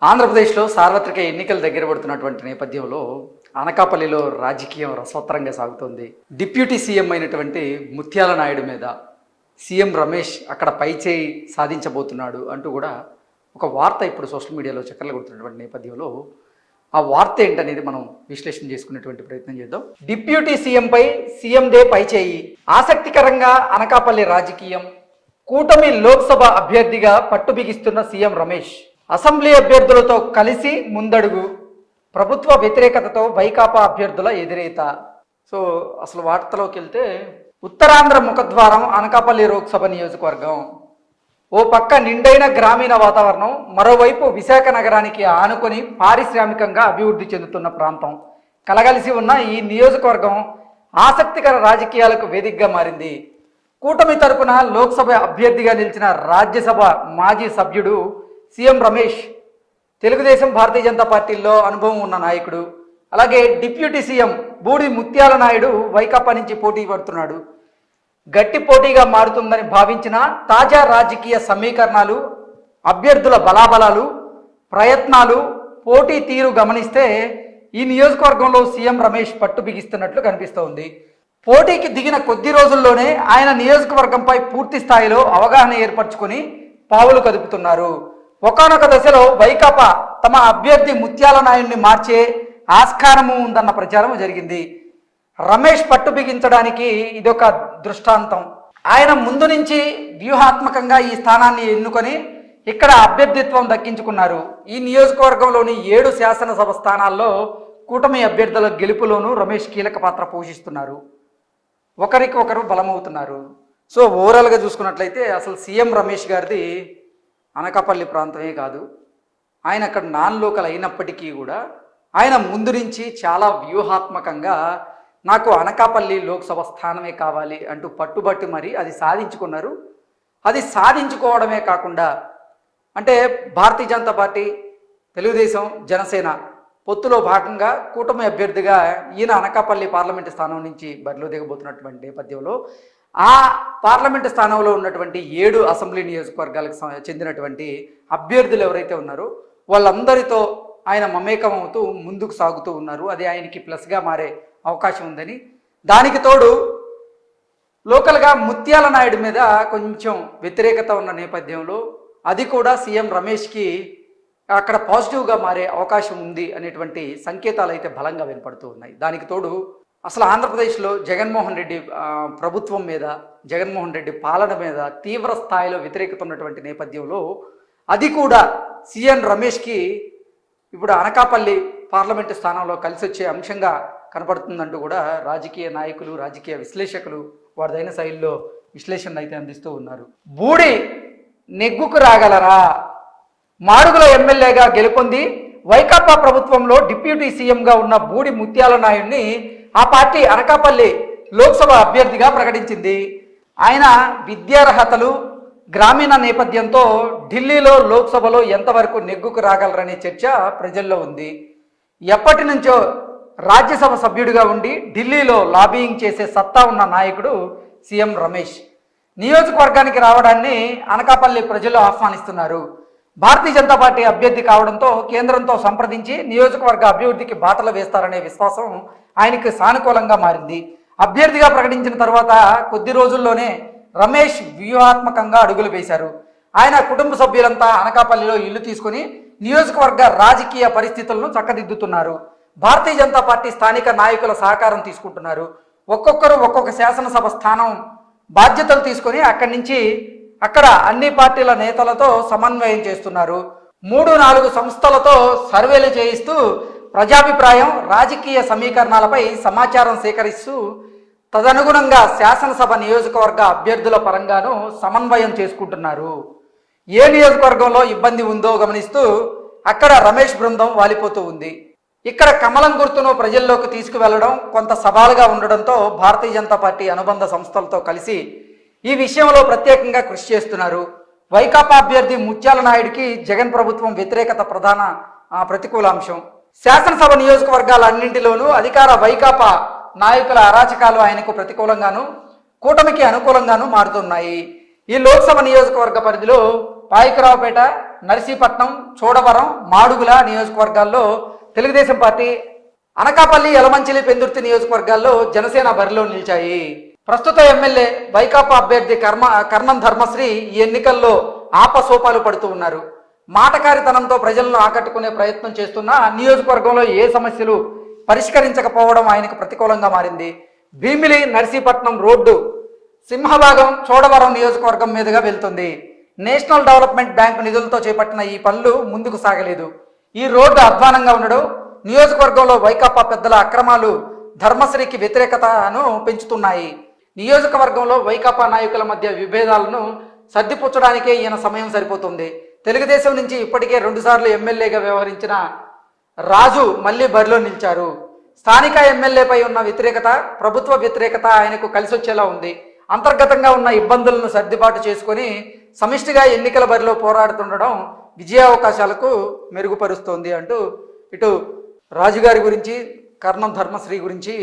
ఆంధ్రప్రదేశ్లో సార్వత్రిక ఎన్నికలు దగ్గర పడుతున్నటువంటి నేపథ్యంలో అనకాపల్లిలో రాజకీయం రసవత్తరంగా సాగుతోంది. డిప్యూటీ సీఎం అయినటువంటి ముత్యాల నాయుడు మీద సీఎం రమేష్ అక్కడ పైచేయి సాధించబోతున్నాడు అంటూ కూడా ఒక వార్త ఇప్పుడు సోషల్ మీడియాలో చక్కర్లు కొడుతున్నటువంటి నేపథ్యంలో ఆ వార్త ఏంటనేది మనం విశ్లేషణ చేసుకునేటువంటి ప్రయత్నం చేద్దాం. డిప్యూటీ సీఎంపై సీఎం డే పైచేయి, ఆసక్తికరంగా అనకాపల్లి రాజకీయం, కూటమి లోక్సభ అభ్యర్థిగా పట్టుబిగిస్తున్న సీఎం రమేష్, అసెంబ్లీ అభ్యర్థులతో కలిసి ముందడుగు, ప్రభుత్వ వ్యతిరేకతతో వైకాపా అభ్యర్థుల ఎదురేత. సో అసలు వార్తలోకి వెళ్తే, ఉత్తరాంధ్ర ముఖద్వారం అనకాపల్లి లోక్సభ నియోజకవర్గం. ఓ పక్క నిండైన గ్రామీణ వాతావరణం, మరోవైపు విశాఖ నగరానికి ఆనుకొని పారిశ్రామికంగా అభివృద్ధి చెందుతున్న ప్రాంతం కలగలిసి ఉన్న ఈ నియోజకవర్గం ఆసక్తికర రాజకీయాలకు వేదికగా మారింది. కూటమి తరపున లోక్సభ అభ్యర్థిగా నిలిచిన రాజ్యసభ మాజీ సభ్యుడు సీఎం రమేష్, తెలుగుదేశం భారతీయ జనతా పార్టీల్లో అనుభవం ఉన్న నాయకుడు. అలాగే డిప్యూటీ సీఎం బూడి ముత్యాల నాయుడు వైకాపా నుంచి పోటీ పడుతున్నాడు. గట్టి పోటీగా మారుతుందని భావించిన తాజా రాజకీయ సమీకరణాలు, అభ్యర్థుల బలాబలాలు, ప్రయత్నాలు, పోటీ తీరు గమనిస్తే ఈ నియోజకవర్గంలో సీఎం రమేష్ పట్టు బిగిస్తున్నట్లు కనిపిస్తోంది. పోటీకి దిగిన కొద్ది రోజుల్లోనే ఆయన నియోజకవర్గంపై పూర్తి స్థాయిలో అవగాహన ఏర్పరచుకొని పావులు కదుపుతున్నారు. ఒకానొక దశలో వైకాపా తమ అభ్యర్థి ముత్యాల నాయుడిని మార్చే ఆస్కారము ఉందన్న ప్రచారం జరిగింది. రమేష్ పట్టు బిగించడానికి ఇదొక దృష్టాంతం. ఆయన ముందు నుంచి వ్యూహాత్మకంగా ఈ స్థానాన్ని ఎన్నుకొని ఇక్కడ అభ్యర్థిత్వం దక్కించుకున్నారు. ఈ నియోజకవర్గంలోని 7 శాసనసభ స్థానాల్లో కూటమి అభ్యర్థుల గెలుపులోనూ రమేష్ కీలక పాత్ర పోషిస్తున్నారు. ఒకరికి ఒకరు బలమవుతున్నారు. సో ఓవరాల్గా చూసుకున్నట్లయితే అసలు సీఎం రమేష్ గారిది అనకాపల్లి ప్రాంతమే కాదు, ఆయన అక్కడ నాన్ లోకల్ అయినప్పటికీ కూడా ఆయన ముందు నుంచి చాలా వ్యూహాత్మకంగా నాకు అనకాపల్లి లోక్సభ స్థానమే కావాలి అంటూ పట్టుబట్టి మరి అది సాధించుకున్నారు. అది సాధించుకోవడమే కాకుండా అంటే భారతీయ జనతా పార్టీ, తెలుగుదేశం, జనసేన పొత్తులో భాగంగా కూటమి అభ్యర్థిగా ఈయన అనకాపల్లి పార్లమెంటు స్థానం నుంచి బరిలో దిగబోతున్నటువంటి నేపథ్యంలో ఆ పార్లమెంటు స్థానంలో ఉన్నటువంటి 7 అసెంబ్లీ నియోజకవర్గాలకు చెందినటువంటి అభ్యర్థులు ఎవరైతే ఉన్నారో వాళ్ళందరితో ఆయన మమేకం అవుతూ ముందుకు సాగుతూ ఉన్నారు. అది ఆయనకి ప్లస్గా మారే అవకాశం ఉందని, దానికి తోడు లోకల్గా ముత్యాల నాయుడు మీద కొంచెం వ్యతిరేకత ఉన్న నేపథ్యంలో అది కూడా సీఎం రమేష్కి అక్కడ పాజిటివ్గా మారే అవకాశం ఉంది అనేటువంటి సంకేతాలు అయితే బలంగా వినపడుతూ ఉన్నాయి. దానికి తోడు అసలు ఆంధ్రప్రదేశ్లో జగన్మోహన్ రెడ్డి ప్రభుత్వం మీద, జగన్మోహన్ రెడ్డి పాలన మీద తీవ్ర స్థాయిలో వ్యతిరేకత ఉన్నటువంటి నేపథ్యంలో అది కూడా సీఎం రమేష్కి ఇప్పుడు అనకాపల్లి పార్లమెంటు స్థానంలో కలిసి వచ్చే అంశంగా కనపడుతుందంటూ కూడా రాజకీయ నాయకులు, రాజకీయ విశ్లేషకులు వారిదైన శైలిలో విశ్లేషణ అయితే అందిస్తూ ఉన్నారు. బూడి నెగ్గుకు రాగలరా? మాడుగుల ఎమ్మెల్యేగా గెలుపొంది వైకాపా ప్రభుత్వంలో డిప్యూటీ సీఎంగా ఉన్న బూడి ముత్యాల నాయుడిని ఆ పార్టీ అనకాపల్లి లోక్సభ అభ్యర్థిగా ప్రకటించింది. ఆయన విద్యార్హతలు, గ్రామీణ నేపథ్యంతో ఢిల్లీలో లోక్సభలో ఎంతవరకు నెగ్గుకు రాగలరనే చర్చ ప్రజల్లో ఉంది. ఎప్పటి నుంచో రాజ్యసభ సభ్యుడిగా ఉండి ఢిల్లీలో లాబియింగ్ చేసే సత్తా ఉన్న నాయకుడు సీఎం రమేష్. నియోజకవర్గానికి రావడాన్ని అనకాపల్లి ప్రజలు ఆహ్వానిస్తున్నారు. భారతీయ జనతా పార్టీ అభ్యర్థి కావడంతో కేంద్రంతో సంప్రదించి నియోజకవర్గ అభివృద్ధికి బాటలు వేస్తారనే విశ్వాసం ఆయనకు సానుకూలంగా మారింది. అభ్యర్థిగా ప్రకటించిన తర్వాత కొద్ది రోజుల్లోనే రమేష్ వ్యూహాత్మకంగా అడుగులు వేశారు. ఆయన కుటుంబ సభ్యులంతా అనకాపల్లిలో ఇల్లు తీసుకుని నియోజకవర్గ రాజకీయ పరిస్థితులను చక్కదిద్దుతున్నారు. భారతీయ జనతా పార్టీ స్థానిక నాయకుల సహకారం తీసుకుంటున్నారు. ఒక్కొక్కరు ఒక్కొక్క శాసనసభ స్థానం బాధ్యతలు తీసుకొని అక్కడి నుంచి అక్కడ అన్ని పార్టీల నేతలతో సమన్వయం చేస్తున్నారు. 3-4 సంస్థలతో సర్వేలు చేయిస్తూ ప్రజాభిప్రాయం, రాజకీయ సమీకరణాలపై సమాచారం సేకరిస్తూ తదనుగుణంగా శాసనసభ నియోజకవర్గ అభ్యర్థుల పరంగాను సమన్వయం చేసుకుంటున్నారు. ఏ నియోజకవర్గంలో ఇబ్బంది ఉందో గమనిస్తూ అక్కడ రమేష్ బృందం వాలిపోతూ ఉంది. ఇక్కడ కమలం గుర్తును ప్రజల్లోకి తీసుకువెళ్లడం కొంత సవాలుగా ఉండడంతో భారతీయ జనతా పార్టీ అనుబంధ సంస్థలతో కలిసి ఈ విషయంలో ప్రత్యేకంగా కృషి చేస్తున్నారు. వైకాపా అభ్యర్థి ముత్యాల నాయుడికి జగన్ ప్రభుత్వం వ్యతిరేకత ప్రధాన ప్రతికూల అంశం. శాసనసభ నియోజకవర్గాలన్నింటిలోనూ అధికార వైకాపా నాయకుల అరాచకాలు ఆయనకు ప్రతికూలంగాను, కూటమికి అనుకూలంగాను మారుతున్నాయి. ఈ లోక్సభ నియోజకవర్గ పరిధిలో పాయకరావుపేట, నర్సీపట్నం, చోడవరం, మాడుగుల నియోజకవర్గాల్లో తెలుగుదేశం పార్టీ, అనకాపల్లి, యలమంచిలి, పెందుర్తి నియోజకవర్గాల్లో జనసేన బరిలో నిలిచాయి. ప్రస్తుత ఎమ్మెల్యే వైకాపా అభ్యర్థి కర్ణం ధర్మశ్రీ ఈ ఎన్నికల్లో ఆపసోపాలు పడుతూ ఉన్నారు. మాటకారితనంతో ప్రజలను ఆకట్టుకునే ప్రయత్నం చేస్తున్న నియోజకవర్గంలో ఏ సమస్యలు పరిష్కరించకపోవడం ఆయనకు ప్రతికూలంగా మారింది. భీమిలి నర్సీపట్నం రోడ్డు సింహభాగం చోడవరం నియోజకవర్గం మీదుగా వెళ్తుంది. నేషనల్ డెవలప్మెంట్ బ్యాంకు నిధులతో చేపట్టిన ఈ పనులు ముందుకు సాగలేదు. ఈ రోడ్డు అధ్వానంగా ఉండడం, నియోజకవర్గంలో వైకాపా పెద్దల అక్రమాలు ధర్మశ్రీకి వ్యతిరేకతను పెంచుతున్నాయి. నియోజకవర్గంలో వైకాపా నాయకుల మధ్య విభేదాలను సర్దిపుచ్చడానికే ఈయన సమయం సరిపోతుంది. తెలుగుదేశం నుంచి ఇప్పటికే 2 సార్లు ఎమ్మెల్యేగా వ్యవహరించిన రాజు మళ్లీ బరిలో నిలిచారు. స్థానిక ఎమ్మెల్యేపై ఉన్న వ్యతిరేకత, ప్రభుత్వ వ్యతిరేకత ఆయనకు కలిసొచ్చేలా ఉంది. అంతర్గతంగా ఉన్న ఇబ్బందులను సర్దుబాటు చేసుకొని సమిష్టిగా ఎన్నికల బరిలో పోరాడుతుండడం విజయావకాశాలకు మెరుగుపరుస్తోంది అంటూ ఇటు రాజుగారి గురించి, కర్ణం ధర్మశ్రీ గురించి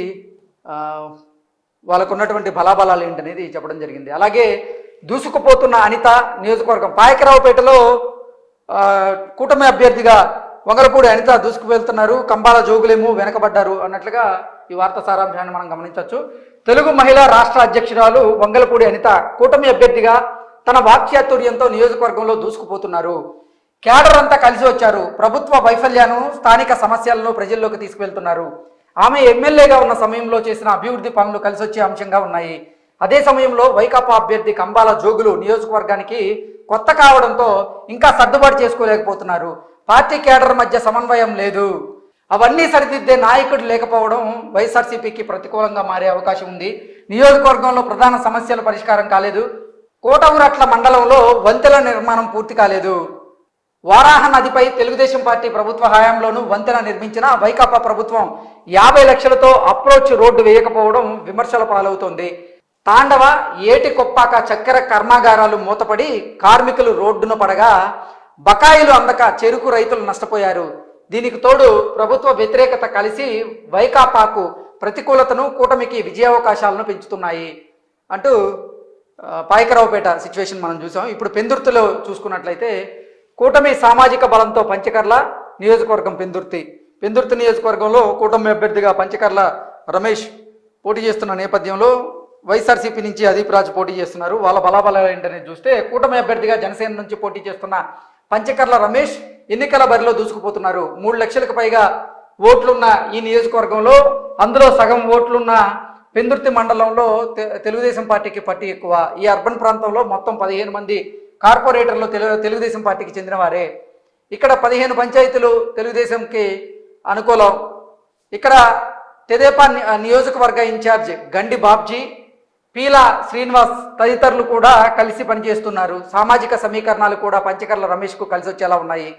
వాళ్ళకు ఉన్నటువంటి బలాబలాలు ఏంటనేది చెప్పడం జరిగింది. అలాగే దూసుకుపోతున్న అనిత నియోజకవర్గం పాయకరావుపేటలో కూటమి అభ్యర్థిగా వంగలపూడి అనిత దూసుకు వెళ్తున్నారు. కంబాల జోగులేమో వెనకబడ్డారు అన్నట్లుగా ఈ వార్తా సారాంశాన్ని మనం గమనించవచ్చు. తెలుగు మహిళా రాష్ట్ర అధ్యక్షురాలు వంగలపూడి అనిత కూటమి అభ్యర్థిగా తన వాక్చాతుర్యంతో నియోజకవర్గంలో దూసుకుపోతున్నారు. క్యాడర్ అంతా కలిసి వచ్చారు. ప్రభుత్వ వైఫల్యాన్ని, స్థానిక సమస్యలను ప్రజల్లోకి తీసుకువెళ్తున్నారు. ఆమె ఎమ్మెల్యేగా ఉన్న సమయంలో చేసిన అభివృద్ధి పనులు కలిసొచ్చే అంశంగా ఉన్నాయి. అదే సమయంలో వైకాపా అభ్యర్థి కంబాల జోగులు నియోజకవర్గానికి కొత్త కావడంతో ఇంకా సర్దుబాటు చేసుకోలేకపోతున్నారు. పార్టీ క్యాడర్ మధ్య సమన్వయం లేదు. అవన్నీ సరిదిద్దే నాయకుడు లేకపోవడం వైఎస్ఆర్సీపీకి ప్రతికూలంగా మారే అవకాశం ఉంది. నియోజకవర్గంలో ప్రధాన సమస్యల పరిష్కారం కాలేదు. కోటగురట్ల మండలంలో వంతెన నిర్మాణం పూర్తి కాలేదు. వారాహ నదిపై తెలుగుదేశం పార్టీ ప్రభుత్వ హయాంలోనూ వంతెన నిర్మించిన వైకాపా ప్రభుత్వం 50 లక్షలతో అప్రోచ్ రోడ్డు వేయకపోవడం విమర్శల పాలవుతోంది. తాండవ, ఏటికొప్పాక చక్కెర కర్మాగారాలు మూతపడి కార్మికులు రోడ్డును పడగా బకాయిలు అందక చెరుకు రైతులు నష్టపోయారు. దీనికి తోడు ప్రభుత్వ వ్యతిరేకత కలిసి వైకాపాకు ప్రతికూలతను, కూటమికి విజయావకాశాలను పెంచుతున్నాయి అంటూ పాయకరావుపేట సిచ్యువేషన్ మనం చూసాం. ఇప్పుడు పెందుర్తిలో చూసుకున్నట్లయితే కూటమి సామాజిక బలంతో పంచకర్ల నియోజకవర్గం పెందుర్తి నియోజకవర్గంలో కూటమి అభ్యర్థిగా పంచకర్ల రమేష్ పోటీ చేస్తున్న నేపథ్యంలో వైఎస్ఆర్సీపీ నుంచి అదీప్ రాజు పోటీ చేస్తున్నారు. వాళ్ళ బలాబలాలు ఏంటనేది చూస్తే కూటమి అభ్యర్థిగా జనసేన నుంచి పోటీ చేస్తున్న పంచకర్ల రమేష్ ఎన్నికల బరిలో దూసుకుపోతున్నారు. 3 లక్షలకు పైగా ఓట్లున్న ఈ నియోజకవర్గంలో అందులో సగం ఓట్లున్న పెందుర్తి మండలంలో తెలుగుదేశం పార్టీకి పట్టి ఎక్కువ. ఈ అర్బన్ ప్రాంతంలో మొత్తం 15 మంది కార్పొరేటర్లు తెలుగుదేశం పార్టీకి చెందిన వారే. ఇక్కడ 15 పంచాయతీలు తెలుగుదేశంకి అనుకూలం. ఇక్కడ తెదేపా నియోజకవర్గ ఇన్ఛార్జ్ గండి బాబ్జీ, పీలా శ్రీనివాస్ తదితరులు కూడా కలిసి పనిచేస్తున్నారు. సామాజిక సమీకరణాలు కూడా పంచకర్ల రమేష్కు కలిసి వచ్చేలా ఉన్నాయి.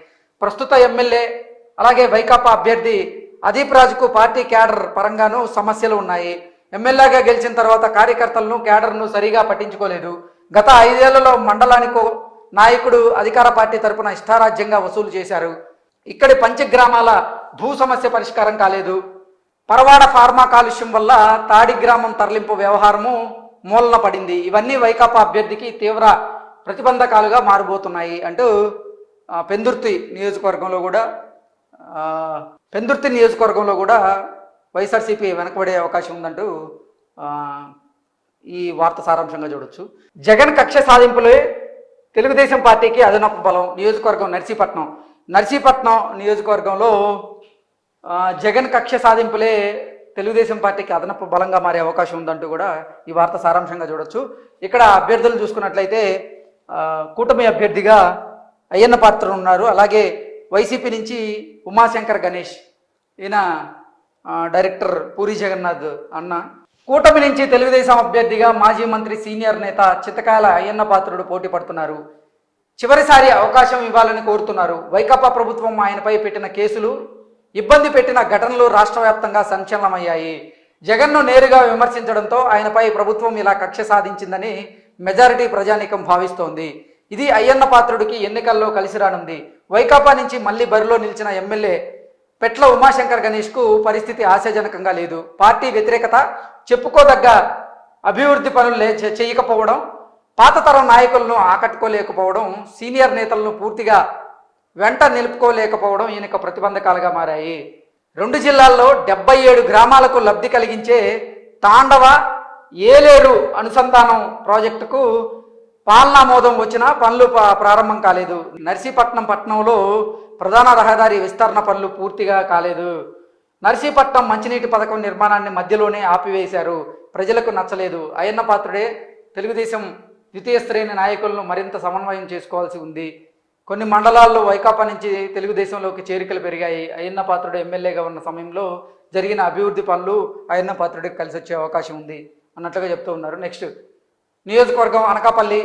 ప్రస్తుత ఎమ్మెల్యే అలాగే వైకాపా అభ్యర్థి అదీప్ రాజుకు పార్టీ క్యాడర్ పరంగానూ సమస్యలు ఉన్నాయి. ఎమ్మెల్యేగా గెలిచిన తర్వాత కార్యకర్తలను, క్యాడర్ను సరిగా పట్టించుకోలేదు. గత 5 ఏళ్లలో మండలానికో నాయకుడు అధికార పార్టీ తరపున ఇష్టారాజ్యంగా వసూలు చేశారు. ఇక్కడి పంచగ్రామాల భూ సమస్య పరిష్కారం కాలేదు. పరవాడ ఫార్మా కాలుష్యం వల్ల తాడి గ్రామం తరలింపు వ్యవహారము మూలన పడింది. ఇవన్నీ వైకాపా అభ్యర్థికి తీవ్ర ప్రతిబంధకాలుగా మారబోతున్నాయి అంటూ పెందుర్తి నియోజకవర్గంలో కూడా వైఎస్ఆర్సీపీ వెనకబడే అవకాశం ఉందంటూ ఈ వార్త సారాంశంగా చూడొచ్చు. జగన్ కక్ష సాధింపులే తెలుగుదేశం పార్టీకి అదనపు బలం. నియోజకవర్గం నర్సీపట్నం నియోజకవర్గంలో జగన్ కక్ష సాధింపులే తెలుగుదేశం పార్టీకి అదనపు బలంగా మారే అవకాశం ఉందంటూ కూడా ఈ వార్త సారాంశంగా చూడొచ్చు. ఇక్కడ అభ్యర్థులు చూసుకున్నట్లయితే కూటమి అభ్యర్థిగా అయ్యన్న పాత్ర ఉన్నారు. అలాగే వైసీపీ నుంచి ఉమాశంకర్ గణేష్, ఈయన డైరెక్టర్ పూరి జగన్నాథ్ అన్న. కూటమి నుంచి తెలుగుదేశం అభ్యర్థిగా మాజీ మంత్రి, సీనియర్ నేత చిత్తకాయల అయ్యన్న పాత్రుడు పోటీ పడుతున్నారు. చివరిసారి అవకాశం ఇవ్వాలని కోరుతున్నారు. వైకాపా ప్రభుత్వం ఆయనపై పెట్టిన కేసులు, ఇబ్బంది పెట్టిన ఘటనలు రాష్ట్ర వ్యాప్తంగా సంచలనమయ్యాయి. జగన్ను నేరుగా విమర్శించడంతో ఆయనపై ప్రభుత్వం ఇలా కక్ష సాధించిందని మెజారిటీ ప్రజానీకం భావిస్తోంది. ఇది అయ్యన్న పాత్రుడికి ఎన్నికల్లో కలిసి రానుంది. వైకాపా నుంచి మళ్లీ బరిలో నిలిచిన ఎమ్మెల్యే పెట్ల ఉమాశంకర్ గణేష్కు పరిస్థితి ఆశాజనకంగా లేదు. పార్టీ వ్యతిరేకత, చెప్పుకోదగ్గ అభివృద్ధి పనులు చేయకపోవడం, పాత తరం నాయకులను ఆకట్టుకోలేకపోవడం, సీనియర్ నేతలను పూర్తిగా వెంట నిలుపుకోలేకపోవడం ఈయనకు ప్రతిబంధకాలుగా మారాయి. 2 జిల్లాల్లో 77 గ్రామాలకు లబ్ధి కలిగించే తాండవ ఏలేరు అనుసంధానం ప్రాజెక్టుకు పాలనామోదం వచ్చినా పనులు ప్రారంభం కాలేదు. నర్సీపట్నం పట్టణంలో ప్రధాన రహదారి విస్తరణ పనులు పూర్తిగా కాలేదు. నర్సీపట్నం మంచినీటి పథకం నిర్మాణాన్ని మధ్యలోనే ఆపివేశారు. ప్రజలకు నచ్చలేదు. అయ్యన్న పాత్రుడే తెలుగుదేశం ద్వితీయ శ్రేణి నాయకులను మరింత సమన్వయం చేసుకోవాల్సి ఉంది. కొన్ని మండలాల్లో వైకాపా నుంచి తెలుగుదేశంలోకి చేరికలు పెరిగాయి. అయ్యన్న పాత్రుడు ఎమ్మెల్యేగా ఉన్న సమయంలో జరిగిన అభివృద్ధి పనులు అయ్యన్న పాత్రుడికి కలిసి వచ్చే అవకాశం ఉంది అన్నట్లుగా చెప్తూ ఉన్నారు. నెక్స్ట్ నియోజకవర్గం అనకాపల్లి,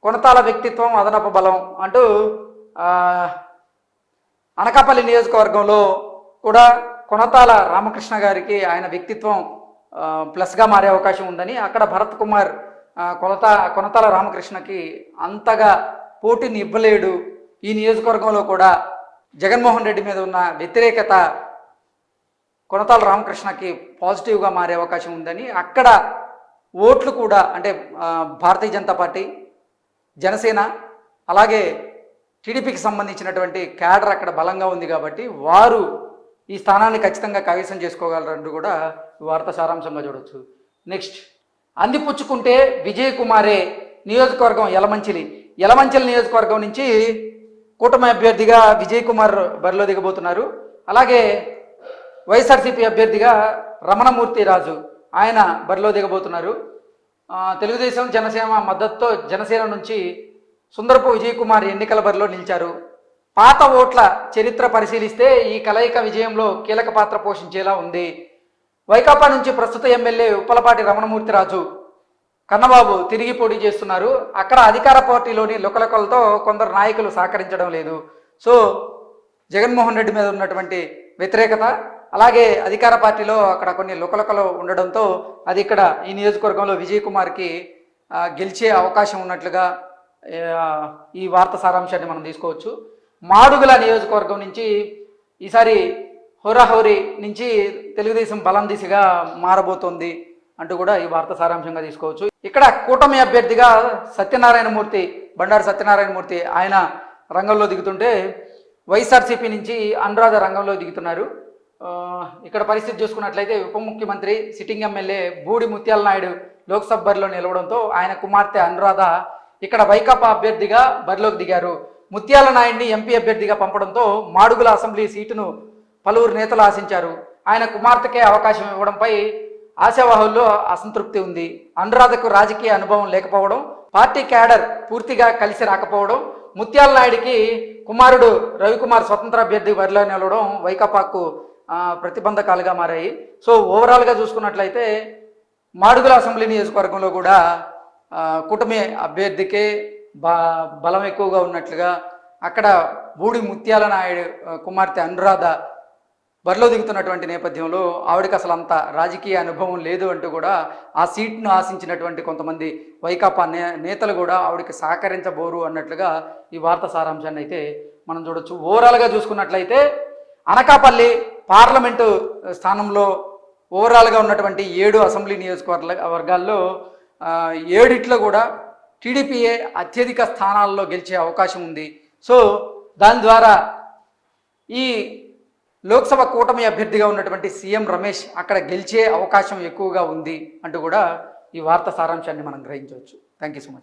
కొనతాల వ్యక్తిత్వం అదనపు బలం అంటూ అనకాపల్లి నియోజకవర్గంలో కూడా కొనతాల రామకృష్ణ గారికి ఆయన వ్యక్తిత్వం ప్లస్గా మారే అవకాశం ఉందని, అక్కడ భరత్ కుమార్ కొనతాల రామకృష్ణకి అంతగా పోటీని ఇవ్వలేడు. ఈ నియోజకవర్గంలో కూడా జగన్మోహన్ రెడ్డి మీద ఉన్న వ్యతిరేకత కొనతాల రామకృష్ణకి పాజిటివ్గా మారే అవకాశం ఉందని, అక్కడ ఓట్లు కూడా అంటే భారతీయ జనతా పార్టీ, జనసేన అలాగే టీడీపీకి సంబంధించినటువంటి క్యాడర్ అక్కడ బలంగా ఉంది కాబట్టి వారు ఈ స్థానాన్ని ఖచ్చితంగా కైవసం చేసుకోగలరంటూ కూడా వార్త సారాంశంగా చూడొచ్చు. నెక్స్ట్ అందిపుచ్చుకుంటే విజయ్ కుమారే నియోజకవర్గం యలమంచిలి నియోజకవర్గం నుంచి కూటమి అభ్యర్థిగా విజయ్ కుమార్ బరిలో దిగబోతున్నారు. అలాగే వైఎస్ఆర్సీపీ అభ్యర్థిగా రమణమూర్తి రాజు ఆయన బరిలో దిగబోతున్నారు. తెలుగుదేశం జనసేన మద్దతుతో జనసేన నుంచి సుందరపు విజయ్ కుమార్ ఎన్నికల బరిలో నిలిచారు. పాత ఓట్ల చరిత్ర పరిశీలిస్తే ఈ కలయిక విజయంలో కీలక పాత్ర పోషించేలా ఉంది. వైకాపా నుంచి ప్రస్తుత ఎమ్మెల్యే ఉప్పలపాటి రమణమూర్తి రాజు కన్నబాబు తిరిగి పోటీ చేస్తున్నారు. అక్కడ అధికార పార్టీలోని లుకలుకలతో కొందరు నాయకులు సహకరించడం లేదు. సో జగన్మోహన్ రెడ్డి మీద ఉన్నటువంటి వ్యతిరేకత, అలాగే అధికార పార్టీలో అక్కడ కొన్ని లుకలుకలు ఉండడంతో అది ఇక్కడ ఈ నియోజకవర్గంలో విజయ్ కుమార్కి గెలిచే అవకాశం ఉన్నట్లుగా ఈ వార్త సారాంశాన్ని మనం తీసుకోవచ్చు. మాడుగుల నియోజకవర్గం నుంచి ఈసారి హోరాహోరీ నుంచి తెలుగుదేశం బలం దిశగా మారబోతోంది అంటూ కూడా ఈ వార్త సారాంశంగా తీసుకోవచ్చు. ఇక్కడ కూటమి అభ్యర్థిగా బండారు సత్యనారాయణమూర్తి ఆయన రంగంలో దిగుతుంటే, వైఎస్ఆర్సీపీ నుంచి అనురాధ రంగంలో దిగుతున్నారు. ఇక్కడ పరిస్థితి చూసుకున్నట్లయితే ఉప ముఖ్యమంత్రి సిట్టింగ్ ఎమ్మెల్యే బూడి ముత్యాల నాయుడు లోక్సభ బరిలో నిలవడంతో ఆయన కుమార్తె అనురాధ ఇక్కడ వైకాపా అభ్యర్థిగా బరిలోకి దిగారు. ముత్యాల నాయుడిని ఎంపీ అభ్యర్థిగా పంపడంతో మాడుగుల అసెంబ్లీ సీటును పలువురు నేతలు ఆశించారు. ఆయన కుమార్తెకే అవకాశం ఇవ్వడంపై ఆశావాహుల్లో అసంతృప్తి ఉంది. అనురాధకు రాజకీయ అనుభవం లేకపోవడం, పార్టీ క్యాడర్ పూర్తిగా కలిసి రాకపోవడం, ముత్యాల నాయుడికి కుమారుడు రవికుమార్ స్వతంత్ర అభ్యర్థి బరిలో నిలవడం వైకాపాకు ప్రతిబంధకాలుగా మారాయి. సో ఓవరాల్గా చూసుకున్నట్లయితే మాడుగుల అసెంబ్లీ నియోజకవర్గంలో కూడా కూటమి అభ్యర్థికే బలం ఎక్కువగా ఉన్నట్లుగా, అక్కడ బూడి ముత్యాల నాయుడు కుమార్తె అనురాధ బరిలో దిగుతున్నటువంటి నేపథ్యంలో ఆవిడకి అసలు అంత రాజకీయ అనుభవం లేదు అంటూ కూడా ఆ సీట్ను ఆశించినటువంటి కొంతమంది వైకాపా నేతలు కూడా ఆవిడకి సహకరించబోరు అన్నట్లుగా ఈ వార్త సారాంశాన్ని అయితే మనం చూడొచ్చు. ఓవరాల్గా చూసుకున్నట్లయితే అనకాపల్లి పార్లమెంటు స్థానంలో ఓవరాల్గా ఉన్నటువంటి 7 అసెంబ్లీ నియోజకవర్గాల్లో 7 కూడా టీడీపీయే అత్యధిక స్థానాల్లో గెలిచే అవకాశం ఉంది. సో దాని ద్వారా ఈ లోక్సభ కూటమి అభ్యర్థిగా ఉన్నటువంటి సీఎం రమేష్ అక్కడ గెలిచే అవకాశం ఎక్కువగా ఉంది అంటూ కూడా ఈ వార్త సారాంశాన్ని మనం గ్రహించవచ్చు. Thank you so much.